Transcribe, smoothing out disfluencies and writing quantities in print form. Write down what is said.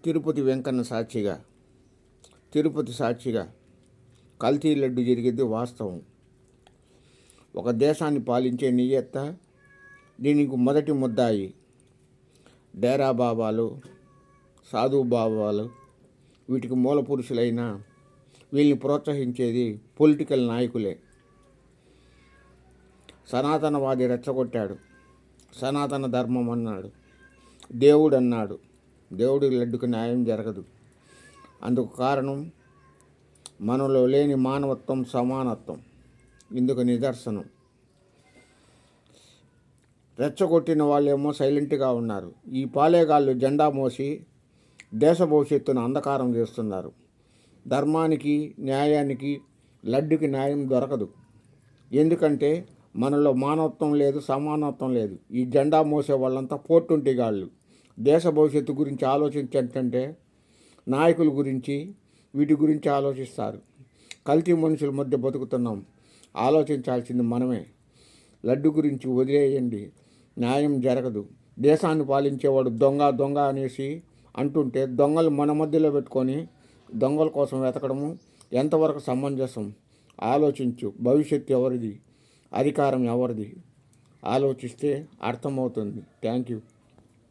తిరుపతి వెంకన్న సాక్షిగా తిరుపతి సాక్షిగా కల్తీ లడ్డు జరిగేది వాస్తవం. ఒక దేశాన్ని పాలించే నియత్త దీనికి మొదటి ముద్దాయి డేరా బాబాలు, సాధు బాబాలు, వీటికి మూల పురుషులైన వీళ్ళని ప్రోత్సహించేది పొలిటికల్ నాయకులే. సనాతనవాది రెచ్చగొట్టాడు, సనాతన ధర్మం అన్నాడు, దేవుడు అన్నాడు. దేవుడి లడ్డుకు న్యాయం జరగదు. అందుకు కారణం మనలో లేని మానవత్వం, సమానత్వం. ఇందుకు నిదర్శనం. రెచ్చగొట్టిన వాళ్ళేమో సైలెంట్గా ఉన్నారు. ఈ పాలేగాళ్ళు జెండా మోసి దేశ భవిష్యత్తును అంధకారం చేస్తున్నారు. ధర్మానికి, న్యాయానికి, లడ్డుకి న్యాయం దొరకదు. ఎందుకంటే మనలో మానవత్వం లేదు, సమానత్వం లేదు. ఈ జెండా మోసే వాళ్ళంతా పోట్టుంటిగాళ్ళు. దేశ భవిష్యత్తు గురించి ఆలోచించంటే నాయకుల గురించి, వీటి గురించి ఆలోచిస్తారు. కల్తీ మనుషుల మధ్య బతుకుతున్నాం. ఆలోచించాల్సింది మనమే. లడ్డు గురించి వదిలేయండి, న్యాయం జరగదు. దేశాన్ని పాలించేవాడు దొంగ దొంగ అనేసి అంటుంటే దొంగలు మన మధ్యలో పెట్టుకొని దొంగల కోసం వెతకడము ఎంతవరకు సమంజసం? ఆలోచించు. భవిష్యత్తు ఎవరిది? అధికారం ఎవరిది? ఆలోచిస్తే అర్థమవుతుంది. Thank you.